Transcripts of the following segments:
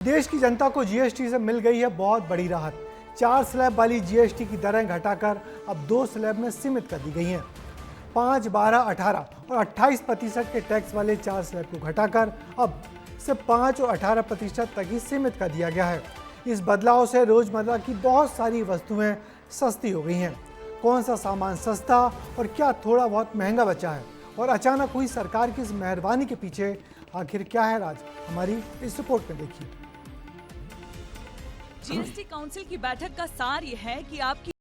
देश की जनता को जीएसटी से मिल गई है बहुत बड़ी राहत। 4 स्लैब वाली जीएसटी की दरें घटाकर अब 2 स्लैब में सीमित कर दी गई हैं। 5, 12, 18 और 28% के टैक्स वाले 4 स्लैब को घटाकर अब सिर्फ 5 और 18% तक ही सीमित कर दिया गया है। इस बदलाव से रोजमर्रा की बहुत सारी वस्तुएं सस्ती हो गई हैं। कौन सा सामान सस्ता और क्या थोड़ा बहुत महंगा बचा है और अचानक हुई सरकार की इस मेहरबानी के पीछे आखिर क्या है राज, हमारी इस रिपोर्ट में देखिए। जीएसटी काउंसिल की बैठक का सार ये है कि आपकी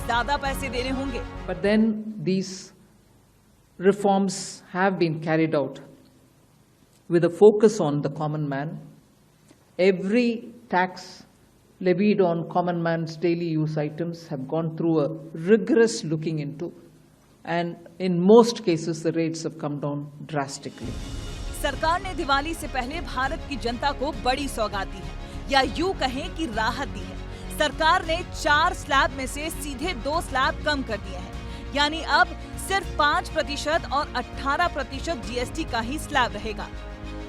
ज्यादा पैसे देने होंगे। But then these reforms have been carried out with a focus on the common man. Every tax levied on common man's daily use items have gone through a rigorous looking into, and in most cases the rates have come down drastically. सरकार ने दिवाली से पहले भारत की जनता को बड़ी सौगात दी है, या यूं कहें कि राहत दी है। सरकार ने 4 स्लैब में से सीधे 2 स्लैब कम कर दिए हैं, यानी अब सिर्फ 5% और 18% जीएसटी का ही स्लैब रहेगा।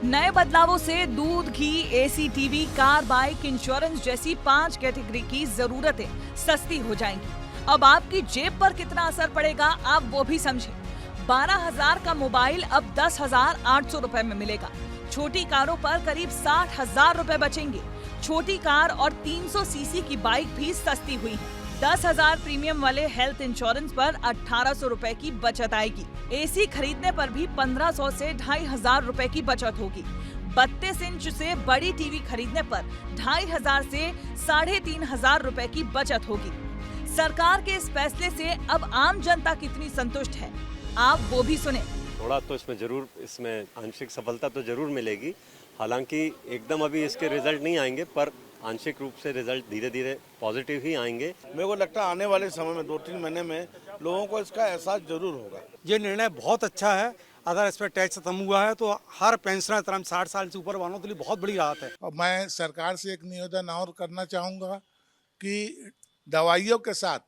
नए बदलावों से दूध, घी, AC, TV, car, bike, insurance जैसी 5 कैटेगरी की जरूरतें सस्ती हो जाएंगी। अब आपकी जेब पर कितना असर पड़ेगा आप वो भी समझें। 12,000 का मोबाइल अब 10,800 रुपए में मिलेगा। छोटी कारों पर करीब 60,000 रुपए बचेंगे। छोटी कार और 300 सीसी की बाइक भी सस्ती हुई है। 10,000 प्रीमियम वाले हेल्थ इंश्योरेंस पर 1,800 रुपए की बचत आएगी। एसी खरीदने पर भी 1,500 से 2,500 रुपए की बचत होगी। 32 इंच से बड़ी टीवी खरीदने पर 2,500 से 3,500 रुपए की बचत होगी। सरकार के इस फैसले से अब आम जनता कितनी संतुष्ट है, आप वो भी सुने। थोड़ा तो इसमें आंशिक सफलता तो जरूर मिलेगी। हालांकि एकदम अभी इसके रिजल्ट नहीं आएंगे, पर आंशिक रूप से रिजल्ट धीरे धीरे पॉजिटिव ही आएंगे। मेरे को लगता है आने वाले समय में 2-3 महीने में लोगों को इसका एहसास जरूर होगा। ये निर्णय बहुत अच्छा है। अगर इस पर टैक्स खत्म हुआ है तो हर पेंशनर 60 साल से ऊपर वालों के लिए बहुत बड़ी राहत है। और मैं सरकार से एक निवेदन और करना चाहूँगा कि दवाइयों के साथ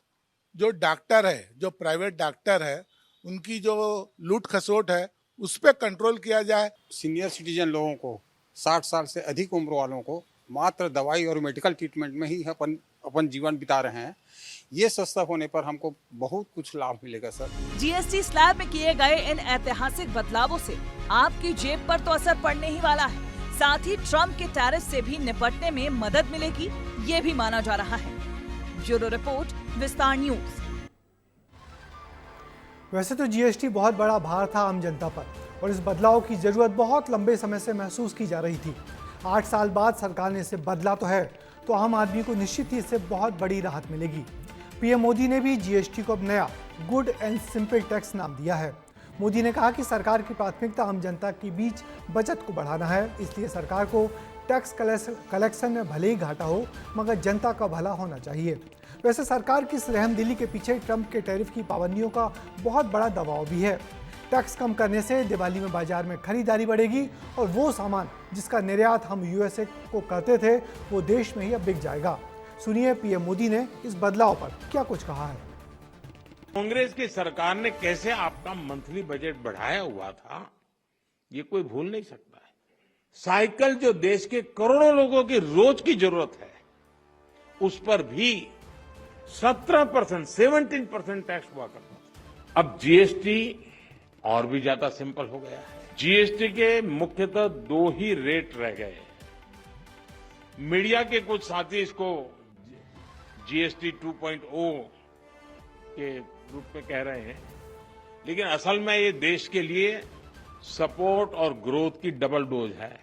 जो डॉक्टर है, जो प्राइवेट डॉक्टर है, उनकी जो लूट खसोट है उस पर कंट्रोल किया जाए। सीनियर सिटीजन लोगों को, 60 साल से अधिक उम्र वालों को मात्र दवाई और मेडिकल ट्रीटमेंट में ही अपन जीवन बिता रहे हैं। ये सस्ता होने पर हमको बहुत कुछ लाभ मिलेगा सर। जीएसटी स्लैब में किए गए इन ऐतिहासिक बदलावों से आपकी जेब पर तो असर पड़ने ही वाला है, साथ ही ट्रम्प के टैरिफ से भी निपटने में मदद मिलेगी, ये भी माना जा रहा है। ब्यूरो रिपोर्ट, विस्तार न्यूज। वैसे तो जीएसटी बहुत बड़ा भार था आम जनता पर और इस बदलाव की जरूरत बहुत लंबे समय से महसूस की जा रही थी। 8 साल बाद सरकार ने इसे बदला तो है, तो आम आदमी को निश्चित ही इससे बहुत बड़ी राहत मिलेगी। पीएम मोदी ने भी जीएसटी को अब नया गुड एंड सिंपल टैक्स नाम दिया है। मोदी ने कहा कि सरकार की प्राथमिकता आम जनता के बीच बचत को बढ़ाना है, इसलिए सरकार को टैक्स कलेक्शन में भले ही घाटा हो, मगर जनता का भला होना चाहिए। वैसे सरकार की इस रहमदिली के पीछे ट्रंप के टैरिफ की पाबंदियों का बहुत बड़ा दबाव भी है। टैक्स कम करने से दिवाली में बाजार में खरीदारी बढ़ेगी और वो सामान जिसका निर्यात हम यूएसए को करते थे वो देश में ही अब बिक जाएगा। सुनिए पीएम मोदी ने इस बदलाव पर क्या कुछ कहा है। कांग्रेस की सरकार ने कैसे आपका मंथली बजट बढ़ाया हुआ था, ये कोई भूल नहीं सकता है। साइकिल जो देश के करोड़ों लोगों की रोज की जरूरत है, उस पर भी 17% टैक्स हुआ करता था। अब जीएसटी और भी ज्यादा सिंपल हो गया है। जीएसटी के मुख्यतः 2 ही रेट रह गए। मीडिया के कुछ साथी इसको जीएसटी 2.0 के रूप में कह रहे हैं, लेकिन असल में ये देश के लिए सपोर्ट और ग्रोथ की डबल डोज है।